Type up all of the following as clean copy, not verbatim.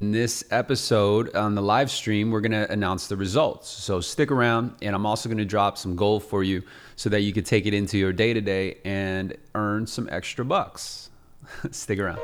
In this episode on the live stream, we're going to announce the results. So stick around, and I'm also going to drop some gold for you so that you could take it into your day-to-day and earn some extra bucks. Stick around.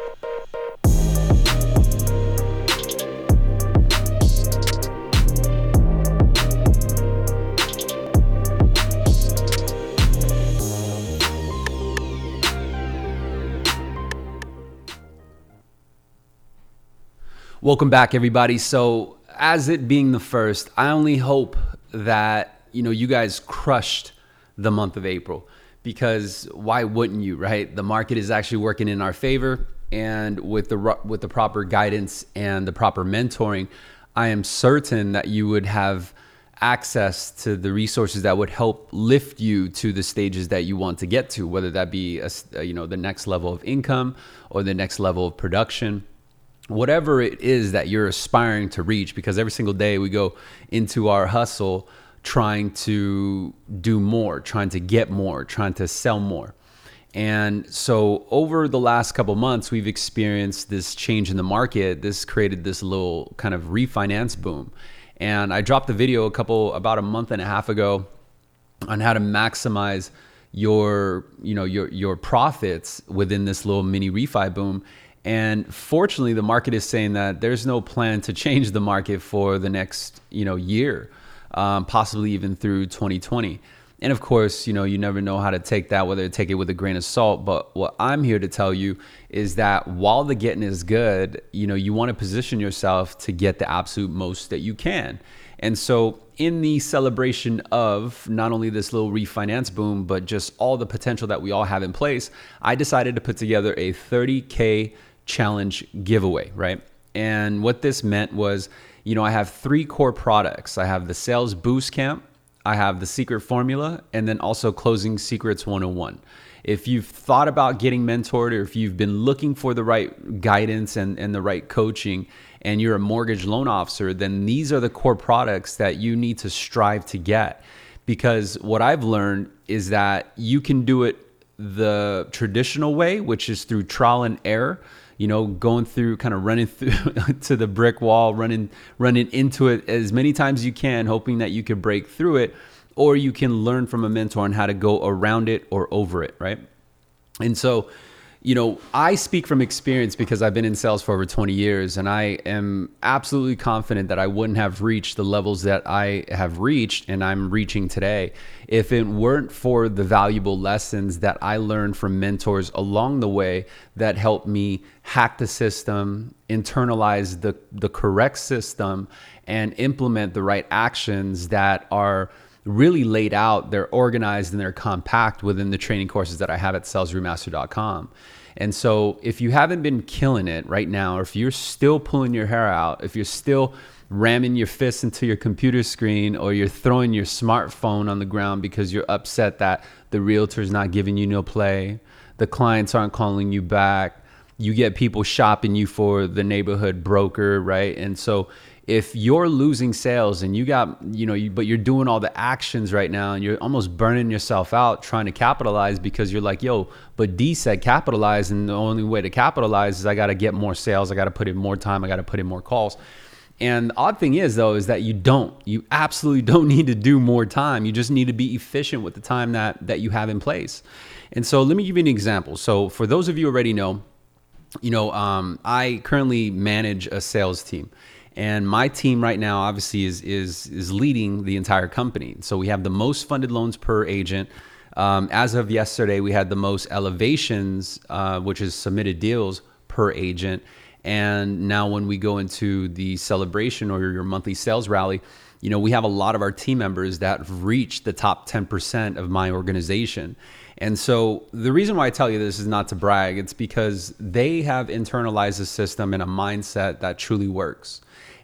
Welcome back, everybody. So as it being the first, I only hope that, you guys crushed the month of April, because why wouldn't you, right? The market is actually working in our favor, and with the proper guidance and the proper mentoring, I am certain that you would have access to the resources that would help lift you to the stages that you want to get to, whether that be the next level of income or the next level of production. Whatever it is that you're aspiring to reach, because every single day we go into our hustle trying to do more, trying to get more, trying to sell more. And so over the last couple months, we've experienced this change in the market. This created this little kind of refinance boom. And I dropped the video about a month and a half ago on how to maximize your profits within this little mini refi boom. And fortunately, the market is saying that there's no plan to change the market for the next, year, possibly even through 2020. And of course, you never know how to take that, whether to take it with a grain of salt. But what I'm here to tell you is that while the getting is good, you want to position yourself to get the absolute most that you can. And so in the celebration of not only this little refinance boom, but just all the potential that we all have in place, I decided to put together a 30K challenge giveaway, right? And what this meant was, I have 3 core products. I have the Sales Boost Camp, I have the Secret Formula, and then also Closing Secrets 101. If you've thought about getting mentored, or if you've been looking for the right guidance and the right coaching, and you're a mortgage loan officer, then these are the core products that you need to strive to get. Because what I've learned is that you can do it the traditional way, which is through trial and error, going through, kind of running through to the brick wall, running into it as many times as you can, hoping that you can break through it, or you can learn from a mentor on how to go around it or over it, right? And so, I speak from experience because I've been in sales for over 20 years, and I am absolutely confident that I wouldn't have reached the levels that I have reached and I'm reaching today if it weren't for the valuable lessons that I learned from mentors along the way that helped me hack the system, internalize the correct system, and implement the right actions that are really laid out. They're organized and they're compact within the training courses that I have at salesremaster.com. And so if you haven't been killing it right now, or if you're still pulling your hair out, if you're still ramming your fists into your computer screen, or you're throwing your smartphone on the ground because you're upset that the realtor's not giving you no play, the clients aren't calling you back, you get people shopping you for the neighborhood broker, right? And so if you're losing sales and you got, but you're doing all the actions right now and you're almost burning yourself out trying to capitalize because you're like, but D said capitalize, and the only way to capitalize is I got to get more sales. I got to put in more time. I got to put in more calls. And the odd thing is, though, is that you absolutely don't need to do more time. You just need to be efficient with the time that you have in place. And so let me give you an example. So for those of you who already know, I currently manage a sales team. And my team right now obviously is leading the entire company. So we have the most funded loans per agent. As of yesterday, we had the most elevations, which is submitted deals per agent. And now when we go into the celebration or your monthly sales rally, we have a lot of our team members that have reached the top 10% of my organization. And so the reason why I tell you this is not to brag. It's because they have internalized a system and a mindset that truly works.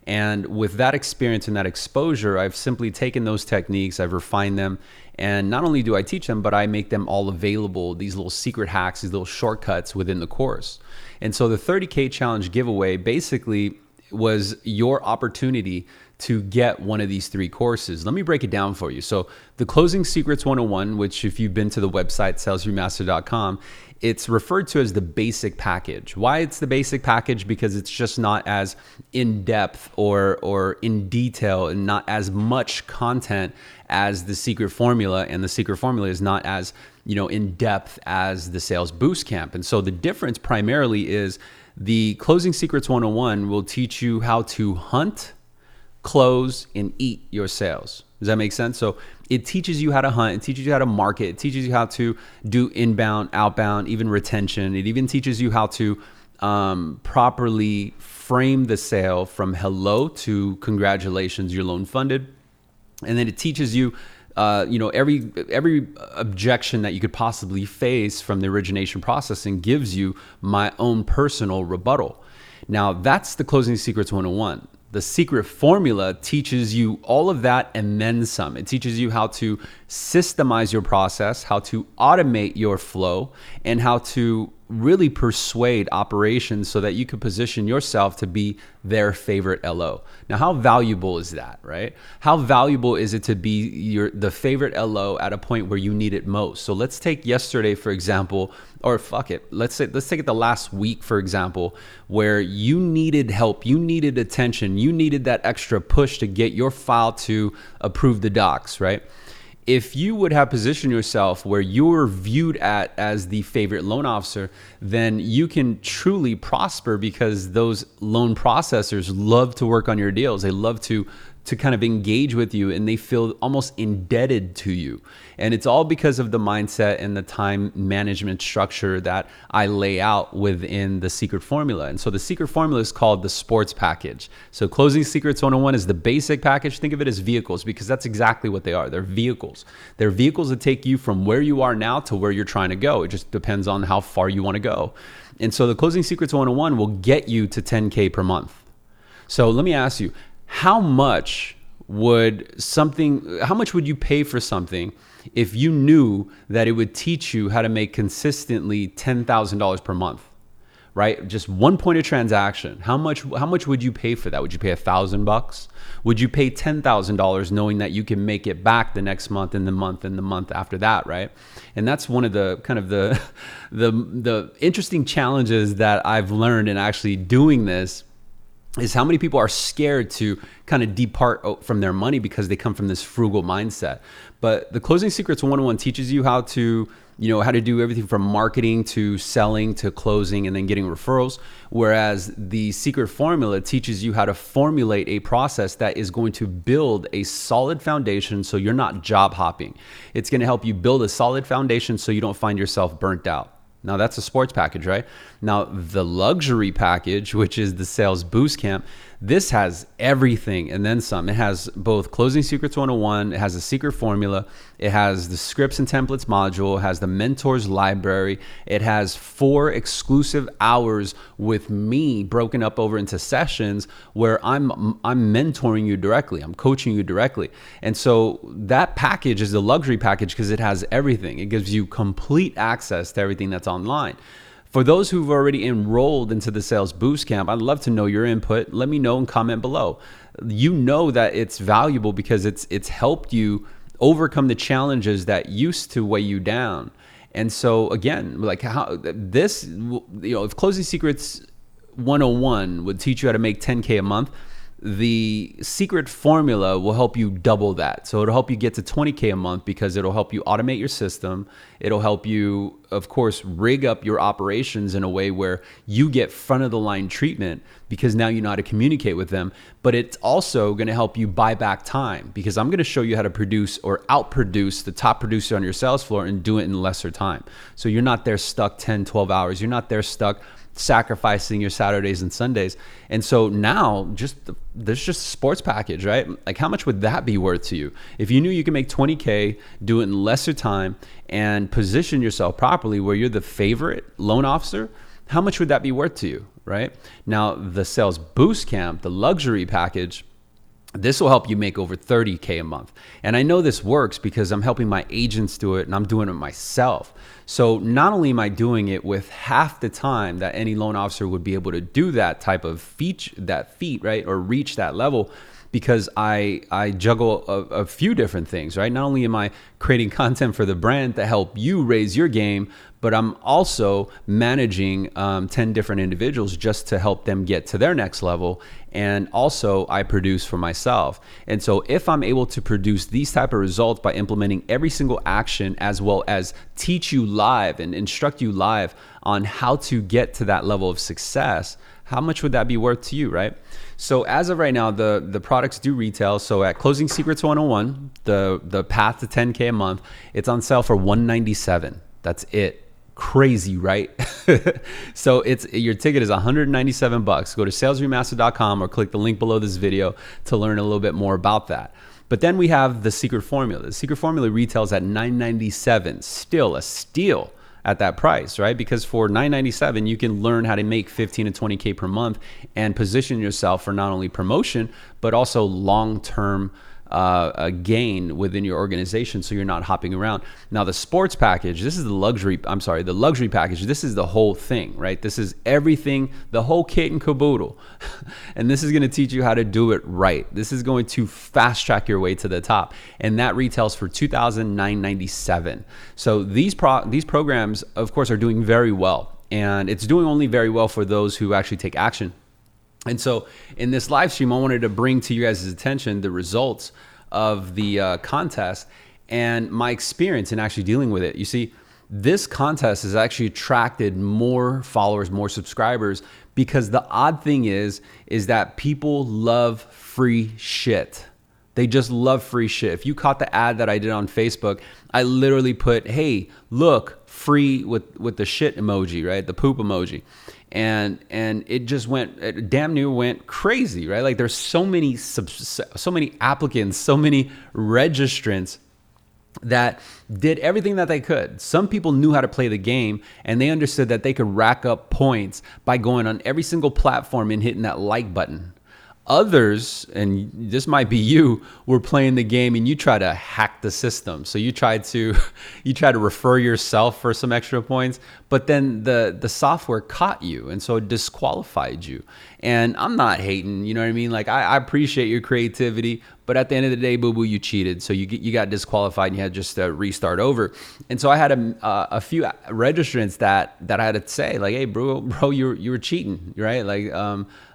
And with that experience and that exposure, I've simply taken those techniques, I've refined them, and not only do I teach them, but I make them all available, these little secret hacks, these little shortcuts within the course. And so the 30K challenge giveaway basically was your opportunity to get one of these 3 courses. Let me break it down for you. So the Closing Secrets 101, which if you've been to the website, salesremaster.com, it's referred to as the basic package. Why it's the basic package? Because it's just not as in depth or in detail and not as much content as the secret formula. And the secret formula is not as, in depth as the Sales Boost Camp. And so the difference primarily is the Closing Secrets 101 will teach you how to hunt, close, and eat your sales. Does that make sense? So it teaches you how to hunt, it teaches you how to market, it teaches you how to do inbound, outbound, even retention. It even teaches you how to properly frame the sale from hello to congratulations, you're loan funded. And then it teaches you, every objection that you could possibly face from the origination process and gives you my own personal rebuttal. Now that's the Closing Secrets 101. The secret formula teaches you all of that and then some. It teaches you how to systemize your process, how to automate your flow, and how to really persuade operations so that you can position yourself to be their favorite LO. Now, how valuable is that, right? How valuable is it to be the favorite LO at a point where you need it most? So let's take yesterday, for example, or fuck it. Let's take it the last week, for example, where you needed help, you needed attention, you needed that extra push to get your file to approve the docs, right? If you would have positioned yourself where you're viewed as the favorite loan officer, then you can truly prosper because those loan processors love to work on your deals. They love to kind of engage with you and they feel almost indebted to you. And it's all because of the mindset and the time management structure that I lay out within the secret formula. And so the secret formula is called the sports package. So Closing Secrets 101 is the basic package. Think of it as vehicles because that's exactly what they are. They're vehicles. They're vehicles that take you from where you are now to where you're trying to go. It just depends on how far you want to go. And so the Closing Secrets 101 will get you to 10K per month. So let me ask you, how much would you pay for something if you knew that it would teach you how to make consistently $10,000 per month, right? Just one point of transaction. How much would you pay for that? Would you pay $1,000? Would you pay $10,000 knowing that you can make it back the next month and the month after that, right? And that's one of the kind of the interesting challenges that I've learned in actually doing this is how many people are scared to kind of depart from their money because they come from this frugal mindset. But the Closing Secrets 101 teaches you how to do everything from marketing to selling to closing and then getting referrals. Whereas the secret formula teaches you how to formulate a process that is going to build a solid foundation so you're not job hopping. It's going to help you build a solid foundation so you don't find yourself burnt out. Now that's a sports package, right? Now the luxury package, which is the Sales Boost Camp, this has everything and then some. It has both Closing Secrets 101, it has a secret formula, it has the scripts and templates module, it has the mentors library, it has 4 exclusive hours with me broken up over into sessions where I'm mentoring you directly, I'm coaching you directly. And so that package is the luxury package because it has everything. It gives you complete access to everything that's online. For those who've already enrolled into the Sales Boost Camp, I'd love to know your input. Let me know and comment below. You know that it's valuable because it's helped you overcome the challenges that used to weigh you down. And so again, like how this, if Closing Secrets 101 would teach you how to make 10K a month, the secret formula will help you double that. So it'll help you get to 20K a month because it'll help you automate your system. It'll help you, of course, rig up your operations in a way where you get front of the line treatment because now you know how to communicate with them. But it's also going to help you buy back time because I'm going to show you how to produce or outproduce the top producer on your sales floor and do it in lesser time. So you're not there stuck 10, 12 hours. You're not there stuck sacrificing your Saturdays and Sundays. And so now there's just a sports package, right? Like how much would that be worth to you? If you knew you could make 20K, do it in lesser time and position yourself properly where you're the favorite loan officer, how much would that be worth to you, right? Now the Sales Boost Camp, the luxury package, This will help you make over 30K a month. And I know this works because I'm helping my agents do it and I'm doing it myself. So not only am I doing it with half the time that any loan officer would be able to do that type of feat, right? Or reach that level, because I juggle a few different things, right? Not only am I creating content for the brand to help you raise your game, but I'm also managing 10 different individuals just to help them get to their next level. And also I produce for myself. And so if I'm able to produce these type of results by implementing every single action, as well as teach you live and instruct you live on how to get to that level of success, how much would that be worth to you, right? So as of right now, the products do retail. So at Closing Secrets 101, the path to 10K a month, it's on sale for $197. That's it. Crazy, right? So your ticket is $197. Go to salesremaster.com or click the link below this video to learn a little bit more about that. But then we have the Secret Formula. The Secret Formula retails at $997, still a steal at that price, right? Because for $997, you can learn how to make 15 to 20K per month and position yourself for not only promotion, but also long-term gain within your organization, so you're not hopping around. Now the sports package, this is the luxury package. This is the whole thing, right? This is everything, the whole kit and caboodle. And this is going to teach you how to do it right. This is going to fast track your way to the top. And that retails for $2,997. So these programs, of course, are doing very well. And it's doing only very well for those who actually take action. And so in this live stream, I wanted to bring to you guys' attention the results of the contest and my experience in actually dealing with it. You see, this contest has actually attracted more followers, more subscribers, because the odd thing is that people love free shit. They just love free shit. If you caught the ad that I did on Facebook, I literally put, hey, look, free with the shit emoji, right? The poop emoji. And it damn near went crazy, right? Like there's so many applicants, so many registrants that did everything that they could. Some people knew how to play the game and they understood that they could rack up points by going on every single platform and hitting that like button. Others, and this might be you, were playing the game and you try to hack the system. So you try to refer yourself for some extra points, but then the software caught you and so it disqualified you. And I'm not hating, you know what I mean? Like I appreciate your creativity, but at the end of the day, boo-boo, you cheated. So you got disqualified and you had just to restart over. And so I had a few registrants that I had to say like, hey, bro, you were cheating, right? Like,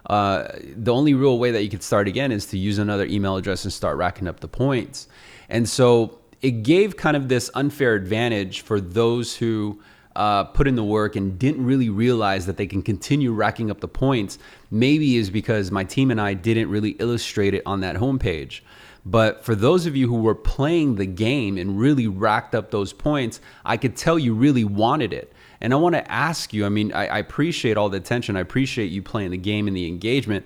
the only real way that you could start again is to use another email address and start racking up the points. And so it gave kind of this unfair advantage for those who put in the work and didn't really realize that they can continue racking up the points. Maybe is because my team and I didn't really illustrate it on that homepage. But for those of you who were playing the game and really racked up those points, I could tell you really wanted it. And I want to ask you, I mean, I appreciate all the attention. I appreciate you playing the game and the engagement.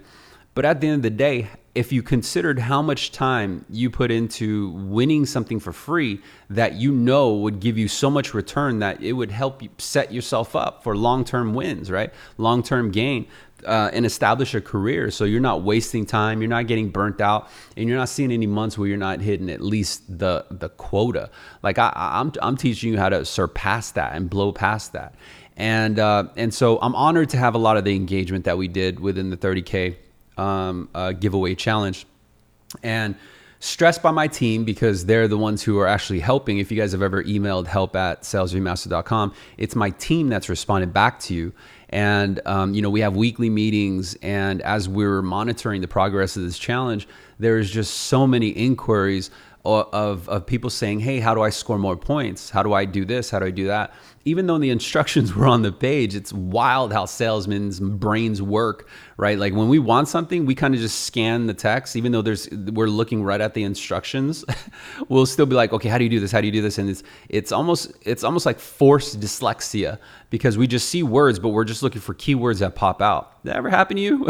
But at the end of the day, if you considered how much time you put into winning something for free that you know would give you so much return that it would help you set yourself up for long-term wins, right? Long-term gain. And establish a career, so you're not wasting time, you're not getting burnt out, and you're not seeing any months where you're not hitting at least the quota. Like I'm teaching you how to surpass that and blow past that, and so I'm honored to have a lot of the engagement that we did within the 30K giveaway challenge, and stressed by my team because they're the ones who are actually helping. If you guys have ever emailed help@salesremaster.com, it's my team that's responded back to you. And, we have weekly meetings, and as we're monitoring the progress of this challenge, there's just so many inquiries of people saying, hey, how do I score more points? How do I do this? How do I do that? Even though the instructions were on the page, it's wild how salesmen's brains work, right? Like when we want something, we kind of just scan the text, even though we're looking right at the instructions. We'll still be like, okay, how do you do this? How do you do this? And it's almost like forced dyslexia because we just see words, but we're just looking for keywords that pop out. That ever happen to you?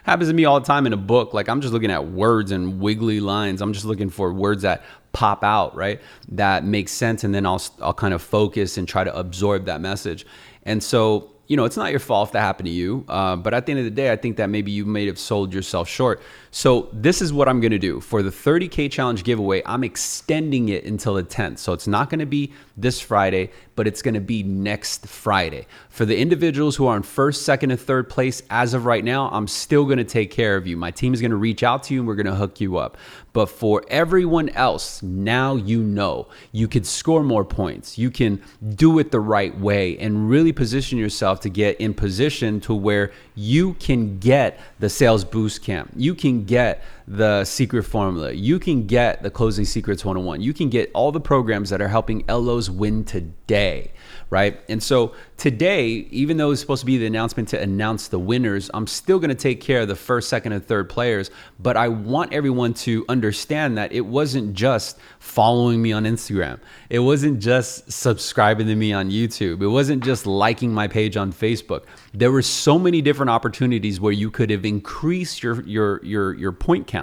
Happens to me all the time in a book. Like I'm just looking at words and wiggly lines. I'm just looking for words that pop out, right? That makes sense. And then I'll kind of focus and try to absorb that message. And so it's not your fault if that happened to you. But at the end of the day, I think that maybe you may have sold yourself short. So this is what I'm going to do for the 30K challenge giveaway. I'm extending it until the 10th. So it's not going to be this Friday, but it's going to be next Friday. For the individuals who are in first, second, and third place, as of right now, I'm still going to take care of you. My team is going to reach out to you and we're going to hook you up. But for everyone else, now you could score more points. You can do it the right way and really position yourself to get in position to where you can get the sales boost camp. You can get the secret formula. You can get the closing secrets 101. You can get all the programs that are helping LOs win today, right? And so today, even though it's supposed to be the announcement to announce the winners, I'm still going to take care of the first, second, and third players. But I want everyone to understand that it wasn't just following me on Instagram. It wasn't just subscribing to me on YouTube. It wasn't just liking my page on Facebook. There were so many different opportunities where you could have increased your point count.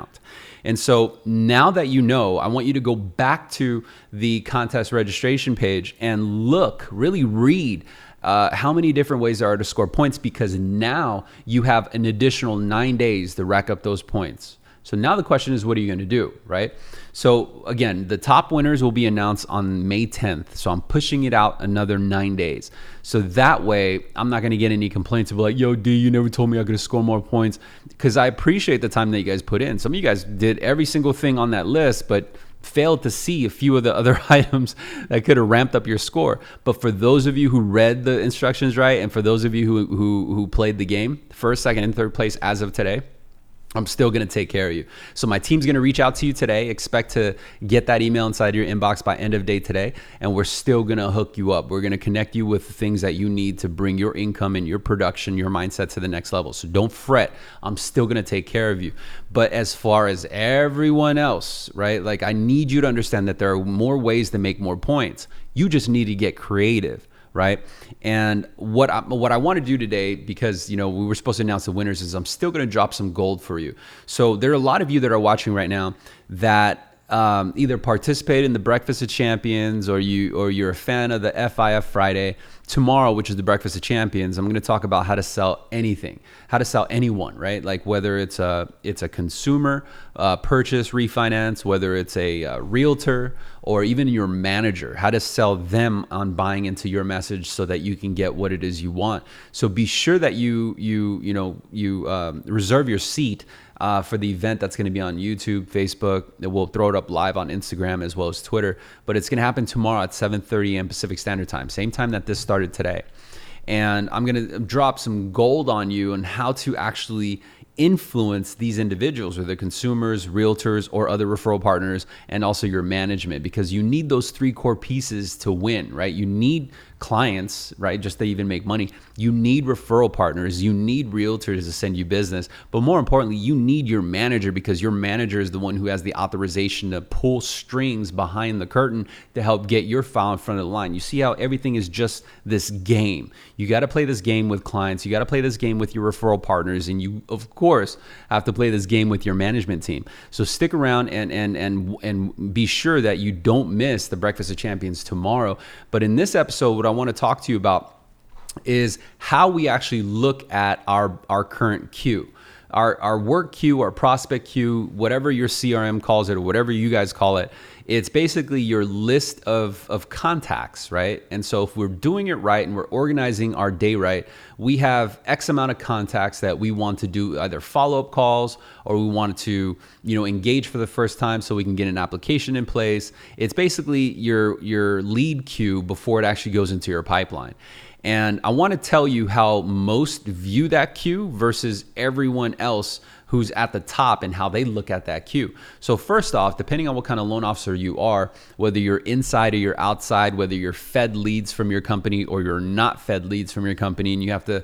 And so now that you know, I want you to go back to the contest registration page and really read how many different ways there are to score points, because now you have an additional 9 days to rack up those points. So now the question is, what are you going to do, right? So again, the top winners will be announced on May 10th. So I'm pushing it out another 9 days. So that way I'm not going to get any complaints of like, yo, D, you never told me I could score more points, because I appreciate the time that you guys put in. Some of you guys did every single thing on that list, but failed to see a few of the other items that could have ramped up your score. But for those of you who read the instructions right, and for those of you who played the game, first, second, and third place as of today, I'm still going to take care of you. So my team's going to reach out to you today. Expect to get that email inside your inbox by end of day today. And we're still going to hook you up. We're going to connect you with the things that you need to bring your income and your production, your mindset to the next level. So don't fret. I'm still going to take care of you. But as far as everyone else, right? Like, I need you to understand that there are more ways to make more points. You just need to get creative. Right. And what I want to do today, because, we were supposed to announce the winners, is I'm still going to drop some gold for you. So there are a lot of you that are watching right now that either participate in the Breakfast of Champions, or you're a fan of the FIF Friday. Tomorrow, which is the Breakfast of Champions, I'm going to talk about how to sell anything, how to sell anyone, right? Like whether it's a consumer purchase refinance, whether it's a realtor, or even your manager, how to sell them on buying into your message so that you can get what it is you want. So be sure that you reserve your seat for the event that's going to be on YouTube, Facebook. We'll throw it up live on Instagram as well as Twitter. But it's going to happen tomorrow at 7:30 a.m. Pacific Standard Time, same time that this started today. And I'm going to drop some gold on you on how to actually influence these individuals, whether consumers, realtors, or other referral partners, and also your management, because you need those three core pieces to win, right? You need clients, right? Just to even make money. You need referral partners. You need realtors to send you business. But more importantly, you need your manager, because your manager is the one who has the authorization to pull strings behind the curtain to help get your file in front of the line. You see how everything is just this game. You got to play this game with clients. You got to play this game with your referral partners. And you, of course, have to play this game with your management team. So stick around and be sure that you don't miss the Breakfast of Champions tomorrow. But in this episode, what I want to talk to you about is how we actually look at our current queue. Our work queue, our prospect queue, whatever your CRM calls it, or whatever you guys call it, it's basically your list of contacts, right? And so if we're doing it right and we're organizing our day right, we have X amount of contacts that we want to do either follow-up calls, or we want to, engage for the first time so we can get an application in place. It's basically your lead queue before it actually goes into your pipeline. And I want to tell you how most view that queue versus everyone else who's at the top and how they look at that queue. So first off, depending on what kind of loan officer you are, whether you're inside or you're outside, whether you're fed leads from your company or you're not fed leads from your company, and you have to,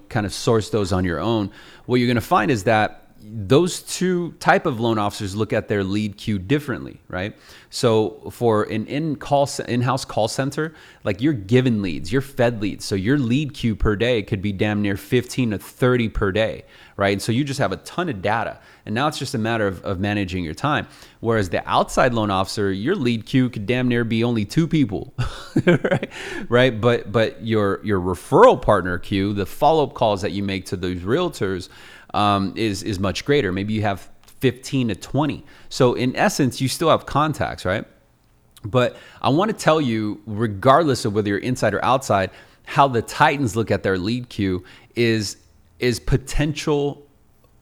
kind of source those on your own, what you're going to find is that those two type of loan officers look at their lead queue differently, right? So for an in-house call center, like you're given leads, you're fed leads. So your lead queue per day could be damn near 15 to 30 per day, right? And so you just have a ton of data. And now it's just a matter of managing your time. Whereas the outside loan officer, your lead queue could damn near be only 2 people, right? But your referral partner queue, the follow-up calls that you make to those realtors, is much greater. Maybe you have 15 to 20. So in essence, you still have contacts, right? But I want to tell you, regardless of whether you're inside or outside, how the Titans look at their lead queue is potential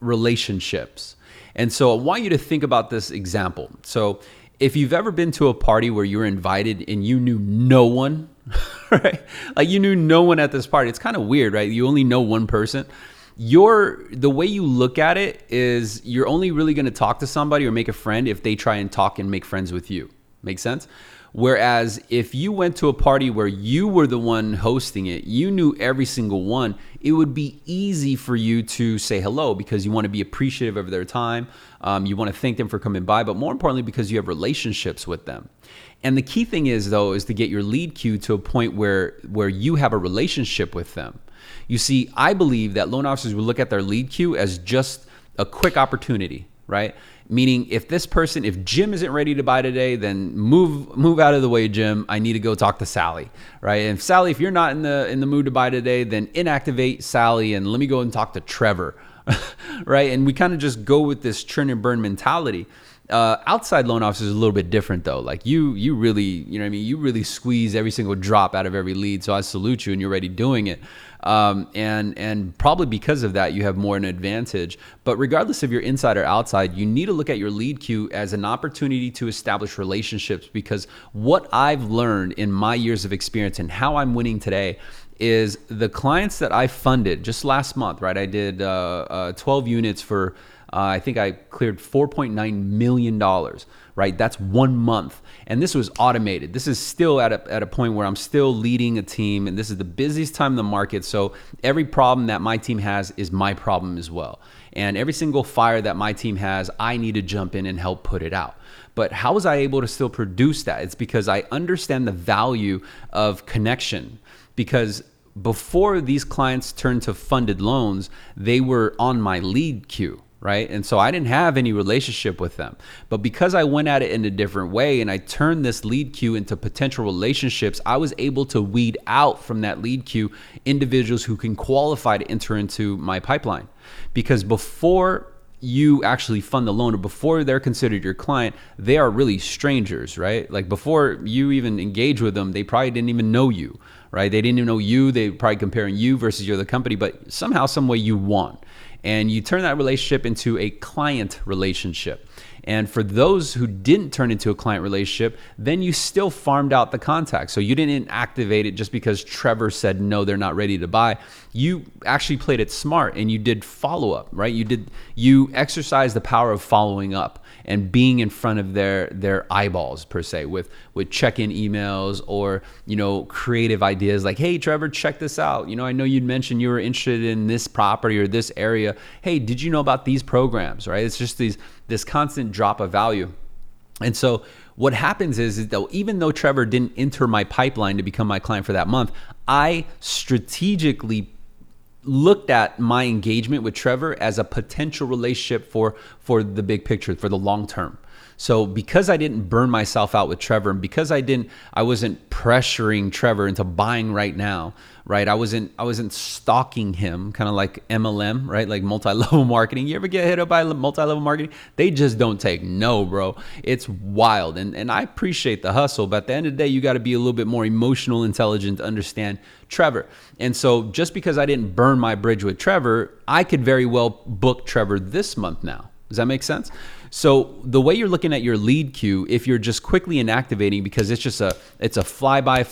relationships. And so I want you to think about this example. So if you've ever been to a party where you were invited and you knew no one, right? Like you knew no one at this party. It's kind of weird, right? You only know one person. The way you look at it is you're only really going to talk to somebody or make a friend if they try and talk and make friends with you. Make sense? Whereas if you went to a party where you were the one hosting it, you knew every single one, it would be easy for you to say hello because you want to be appreciative of their time. You want to thank them for coming by, but more importantly, because you have relationships with them. And the key thing is to get your lead queue to a point where you have a relationship with them. You see, I believe that loan officers will look at their lead queue as just a quick opportunity, right? Meaning if Jim isn't ready to buy today, then move out of the way, Jim. I need to go talk to Sally, right? And Sally, if you're not in the mood to buy today, then inactivate Sally and let me go and talk to Trevor, right? And we kind of just go with this churn and burn mentality. Outside loan officers is a little bit different though. Like you really, you know what I mean? You really squeeze every single drop out of every lead. So I salute you and you're already doing it. And probably because of that, you have more an advantage. But regardless if you're inside or outside, you need to look at your lead queue as an opportunity to establish relationships, because what I've learned in my years of experience and how I'm winning today is the clients that I funded just last month, right? I did 12 units for I think I cleared $4.9 million, right? That's 1 month. And this was automated. This is still at a point where I'm still leading a team, and this is the busiest time in the market. So every problem that my team has is my problem as well. And every single fire that my team has, I need to jump in and help put it out. But how was I able to still produce that? It's because I understand the value of connection. Because before these clients turned to funded loans, they were on my lead queue, right? And so I didn't have any relationship with them. But because I went at it in a different way and I turned this lead queue into potential relationships, I was able to weed out from that lead queue individuals who can qualify to enter into my pipeline. Because before you actually fund the loan or before they're considered your client, they are really strangers, right? Like before you even engage with them, they probably didn't even know you, right? They didn't even know you. They probably comparing you versus your other company, but somehow, some way you won. And you turn that relationship into a client relationship. And for those who didn't turn into a client relationship, then you still farmed out the contact. So you didn't activate it just because Trevor said, no, they're not ready to buy. You actually played it smart and you did follow up, right? You exercised the power of following up and being in front of their eyeballs per se with check-in emails or, creative ideas like, hey, Trevor, check this out. I know you'd mentioned you were interested in this property or this area. Hey, did you know about these programs, right? It's just this constant drop of value. And so what happens is that even though Trevor didn't enter my pipeline to become my client for that month, I strategically looked at my engagement with Trevor as a potential relationship for the big picture, for the long term. So because I didn't burn myself out with Trevor, and because I wasn't pressuring Trevor into buying right now, right? I wasn't stalking him, kind of like MLM, right? Like multi-level marketing. You ever get hit up by multi-level marketing? They just don't take no, bro. It's wild. And I appreciate the hustle, but at the end of the day, you got to be a little bit more emotional intelligent to understand Trevor. And so just because I didn't burn my bridge with Trevor, I could very well book Trevor this month now. Does that make sense? So the way you're looking at your lead queue, if you're just quickly inactivating because it's just a fly by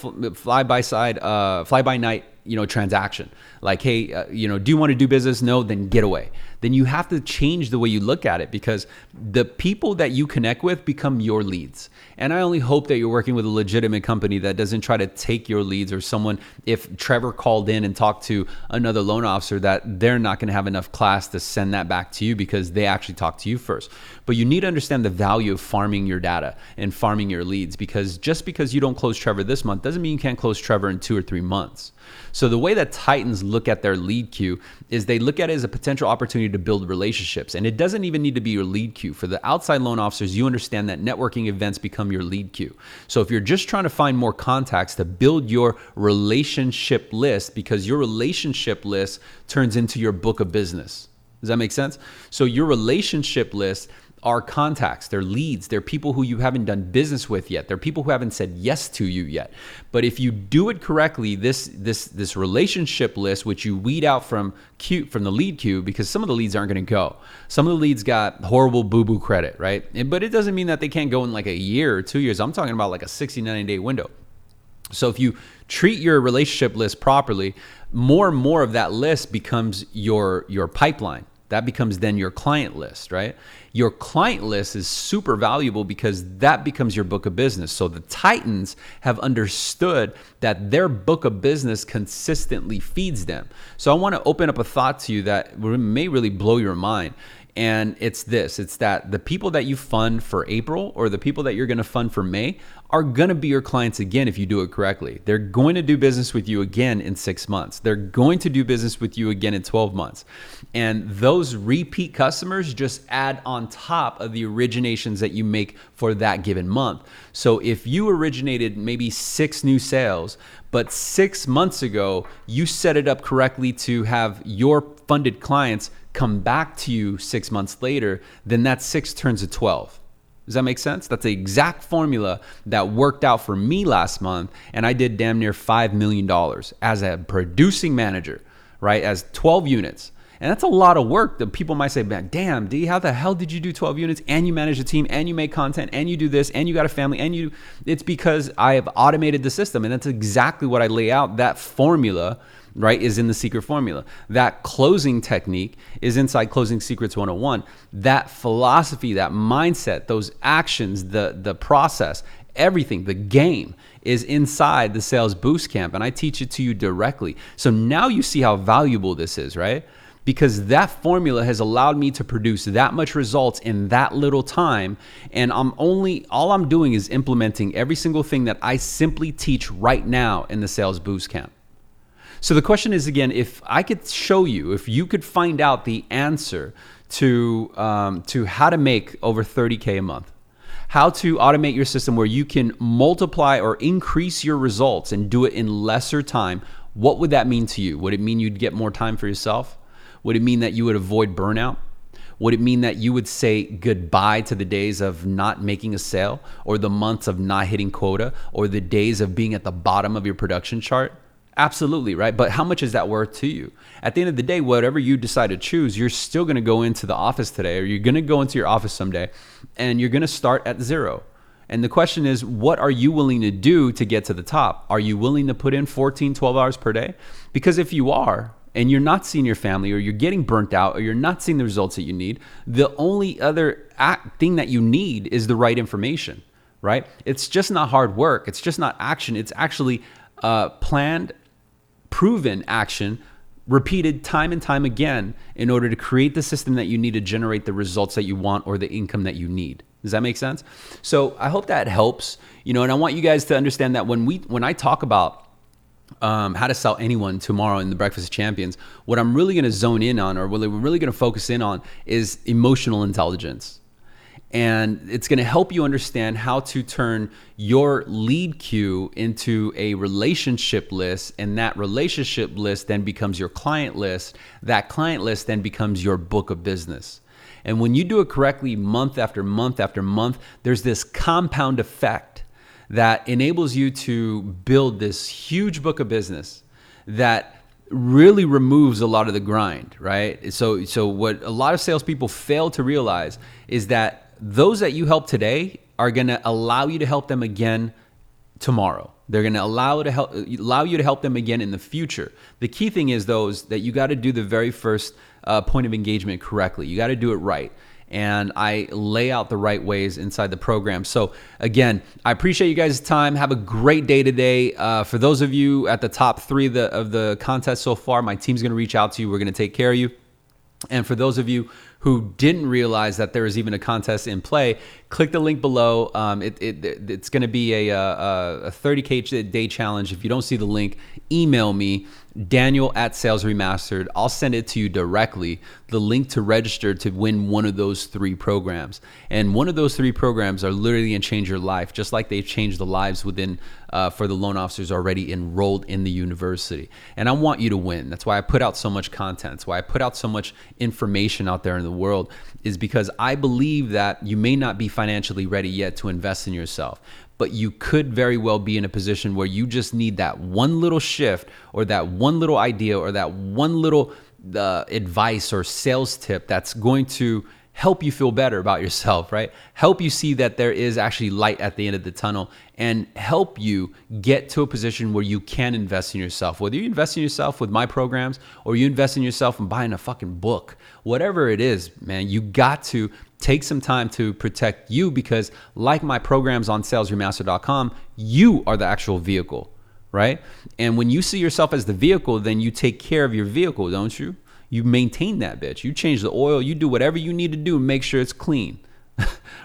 night, transaction. Like, hey, do you want to do business? No, then get away. then you have to change the way you look at it, because the people that you connect with become your leads. And I only hope that you're working with a legitimate company that doesn't try to take your leads, or someone, if Trevor called in and talked to another loan officer, that they're not going to have enough class to send that back to you because they actually talked to you first. But you need to understand the value of farming your data and farming your leads, because just because you don't close Trevor this month doesn't mean you can't close Trevor in 2 or 3 months. So the way that Titans look at their lead queue is they look at it as a potential opportunity to build relationships. And it doesn't even need to be your lead queue. For the outside loan officers, you understand that networking events become your lead queue. So if you're just trying to find more contacts to build your relationship list, because your relationship list turns into your book of business. Does that make sense? So your relationship list are contacts, they're leads, they're people who you haven't done business with yet. They're people who haven't said yes to you yet. But if you do it correctly, this relationship list, which you weed out from the lead queue, because some of the leads aren't going to go. Some of the leads got horrible boo-boo credit, right? But it doesn't mean that they can't go in like a year or 2 years. I'm talking about like a 60, 90-day window. So if you treat your relationship list properly, more and more of that list becomes your pipeline. That becomes then your client list, right? Your client list is super valuable because that becomes your book of business. So the Titans have understood that their book of business consistently feeds them. So I want to open up a thought to you that may really blow your mind. And it's that the people that you fund for April, or the people that you're going to fund for May, are going to be your clients again if you do it correctly. They're going to do business with you again in 6 months. They're going to do business with you again in 12 months. And those repeat customers just add on top of the originations that you make for that given month. So if you originated maybe 6 new sales, but 6 months ago, you set it up correctly to have your funded clients come back to you 6 months later, then that 6 turns to 12. Does that make sense? That's the exact formula that worked out for me last month. And I did damn near $5 million as a producing manager, right? As 12 units. And that's a lot of work. The people might say, man, damn, D, how the hell did you do 12 units and you manage a team and you make content and you do this and you got a family and you, it's because I have automated the system. And that's exactly what I lay out. That formula, right, is in the secret formula. That closing technique is inside Closing Secrets 101. That philosophy, that mindset, those actions, the process, everything, the game is inside the Sales Boost Camp. And I teach it to you directly. So now you see how valuable this is, right? Because that formula has allowed me to produce that much results in that little time. And all I'm doing is implementing every single thing that I simply teach right now in the Sales Boost Camp. So the question is, again, if I could show you, if you could find out the answer to how to make over 30K a month, how to automate your system where you can multiply or increase your results and do it in lesser time, what would that mean to you? Would it mean you'd get more time for yourself? Would it mean that you would avoid burnout? Would it mean that you would say goodbye to the days of not making a sale, or the months of not hitting quota, or the days of being at the bottom of your production chart? Absolutely, right? But how much is that worth to you? At the end of the day, whatever you decide to choose, you're still going to go into the office today, or you're going to go into your office someday, and you're going to start at zero. And the question is, what are you willing to do to get to the top? Are you willing to put in 14, 12 hours per day? Because if you are, and you're not seeing your family, or you're getting burnt out, or you're not seeing the results that you need, the only other thing that you need is the right information, right? It's just not hard work. It's just not action. It's actually planned, proven action, repeated time and time again in order to create the system that you need to generate the results that you want or the income that you need. Does that make sense? So I hope that helps, and I want you guys to understand that when I talk about how to sell anyone tomorrow in the Breakfast of Champions, what I'm really going to zone in on, or what we're really going to focus in on, is emotional intelligence. And it's going to help you understand how to turn your lead queue into a relationship list. And that relationship list then becomes your client list. That client list then becomes your book of business. And when you do it correctly, month after month after month, there's this compound effect that enables you to build this huge book of business that really removes a lot of the grind, right? So what a lot of salespeople fail to realize is that those that you help today are going to allow you to help them again tomorrow. They're going to allow you to help them again in the future. The key thing is, though, is that you got to do the very first point of engagement correctly. You got to do it right. And I lay out the right ways inside the program. So again, I appreciate you guys' time. Have a great day today. For those of you at the top 3 of the contest so far, my team's going to reach out to you. We're going to take care of you. And for those of you who didn't realize that there is even a contest in play, click the link below. It's going to be a 30K day challenge. If you don't see the link, email me, Daniel@SalesRemastered. I'll send it to you directly, the link to register to win one of those 3 programs. And one of those 3 programs are literally going to change your life, just like they've changed the lives within for the loan officers already enrolled in the university. And I want you to win. That's why I put out so much content. That's why I put out so much information out there in the world, is because I believe that you may not be financially ready yet to invest in yourself, but you could very well be in a position where you just need that one little shift, or that one little idea, or that one little advice or sales tip that's going to help you feel better about yourself, right? Help you see that there is actually light at the end of the tunnel, and help you get to a position where you can invest in yourself. Whether you invest in yourself with my programs, or you invest in yourself and buying a fucking book, whatever it is, man, you got to take some time to protect you, because like my programs on salesremastered.com, you are the actual vehicle, right? And when you see yourself as the vehicle, then you take care of your vehicle, don't you? You maintain that bitch. You change the oil. You do whatever you need to do and make sure it's clean,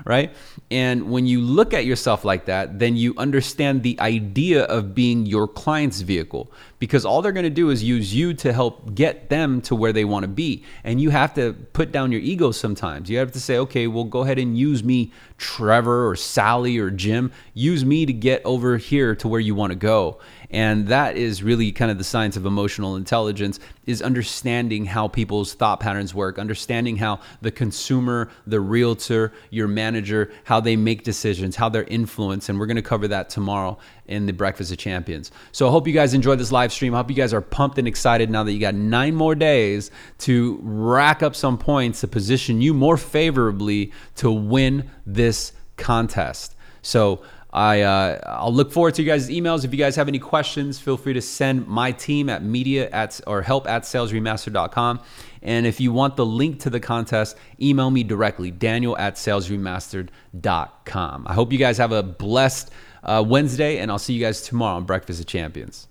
right? And when you look at yourself like that, then you understand the idea of being your client's vehicle, because all they're going to do is use you to help get them to where they want to be. And you have to put down your ego sometimes. You have to say, okay, well, go ahead and use me, Trevor or Sally or Jim. Use me to get over here to where you want to go. And that is really kind of the science of emotional intelligence, is understanding how people's thought patterns work, understanding how the consumer, the realtor, your manager, how they make decisions, how they're influenced. And we're going to cover that tomorrow in the Breakfast of Champions. So I hope you guys enjoyed this live stream. I hope you guys are pumped and excited now that you got 9 more days to rack up some points to position you more favorably to win this contest. So I'll look forward to you guys' emails. If you guys have any questions, feel free to send my team at help@salesremastered.com. And if you want the link to the contest, email me directly, Daniel@salesremastered.com. I hope you guys have a blessed Wednesday, and I'll see you guys tomorrow on Breakfast of Champions.